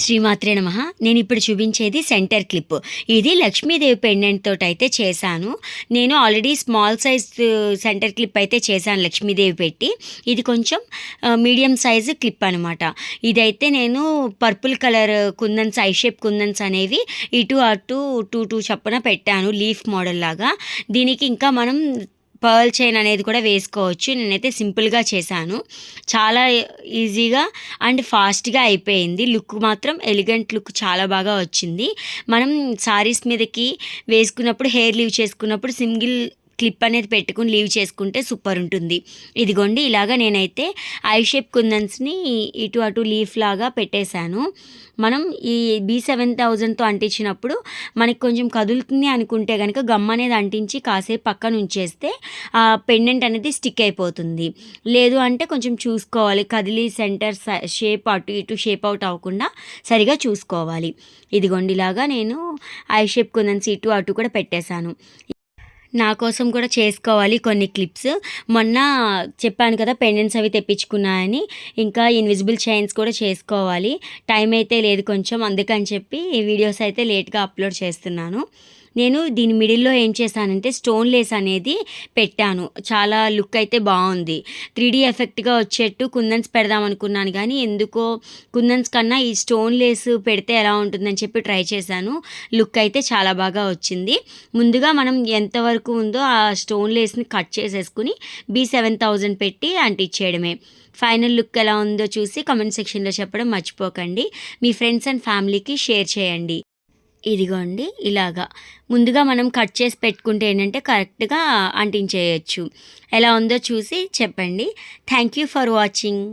శ్రీమాత్రే నమః. నేను ఇప్పుడు చూపించేది సెంటర్ క్లిప్. ఇది లక్ష్మీదేవి పెండెంట్ తోటి అయితే చేశాను. నేను already small size centre clip అయితే చేశాను లక్ష్మీదేవి పెట్టి. ఇది కొంచెం మీడియం సైజ్ క్లిప్ అనమాట. ఇదైతే నేను purple colour kundans, eye shape kundans అనేవి ఇటు అటు 2 చప్పున పెట్టాను లీఫ్ మోడల్ లాగా. దీనికి ఇంకా మనం పర్ల్ చైన్ అనేది కూడా వేసుకోవచ్చు. నేనైతే సింపుల్గా చేశాను. చాలా ఈజీగా అండ్ ఫాస్ట్గా అయిపోయింది. లుక్ మాత్రం ఎలిగెంట్ లుక్ చాలా బాగా వచ్చింది. మనం సారీస్ మీదకి వేసుకున్నప్పుడు హెయిర్ లీవ్ చేసుకున్నప్పుడు సింగిల్ క్లిప్ అనేది పెట్టుకుని లీవ్ చేసుకుంటే సూపర్ ఉంటుంది. ఇదిగోండి ఇలాగా నేనైతే ఐ షేప్ కుందన్స్ని ఇటు అటు లీఫ్ లాగా పెట్టేశాను. మనం ఈ B7000తో అంటించినప్పుడు మనకి కొంచెం కదులుతుంది అనుకుంటే కనుక గమ్ అనేది అంటించి కాసేపు పక్కన ఉంచేస్తే ఆ పెండెంట్ అనేది స్టిక్ అయిపోతుంది. లేదు అంటే కొంచెం చూసుకోవాలి, కదిలి సెంటర్ షేప్ అటు ఇటు షేప్ అవుట్ అవ్వకుండా సరిగా చూసుకోవాలి. ఇదిగోండి ఇలాగా నేను ఐ షేప్ కుందన్స్ ఇటు అటు కూడా పెట్టేశాను. నా కోసం కూడా చేసుకోవాలి కొన్ని క్లిప్స్. మొన్న చెప్పాను కదా పెండెంట్స్ అవి తెప్పించుకున్నాయని. ఇంకా ఇన్విజిబుల్ చైన్స్ కూడా చేసుకోవాలి. టైం అయితే లేదు కొంచెం, అందుకని చెప్పి ఈ వీడియోస్ అయితే లేట్గా అప్లోడ్ చేస్తున్నాను. నేను దీని మిడిల్లో ఏం చేశానంటే స్టోన్ లేస్ అనేది పెట్టాను. చాలా లుక్ అయితే బాగుంది. 3D ఎఫెక్ట్గా వచ్చేట్టు కుందన్స్ పెడదాం అనుకున్నాను, కానీ ఎందుకో కుందన్స్ కన్నా ఈ స్టోన్ లేస్ పెడితే ఎలా ఉంటుందని చెప్పి ట్రై చేశాను. లుక్ అయితే చాలా బాగా వచ్చింది. ముందుగా మనం ఎంతవరకు ఉందో ఆ స్టోన్ లేస్ని కట్ చేసేసుకుని B7000 పెట్టి అంటించేయడమే. ఫైనల్ లుక్ ఎలా ఉందో చూసి కామెంట్ సెక్షన్లో చెప్పడం మర్చిపోకండి. మీ ఫ్రెండ్స్ అండ్ ఫ్యామిలీకి షేర్ చేయండి. ఇదిగోండి ఇలాగా ముందుగా మనం కట్ చేసి పెట్టుకుంటే ఏంటంటే కరెక్ట్గా అంటించేయచ్చు. ఎలా ఉందో చూసి చెప్పండి. Thank you for watching.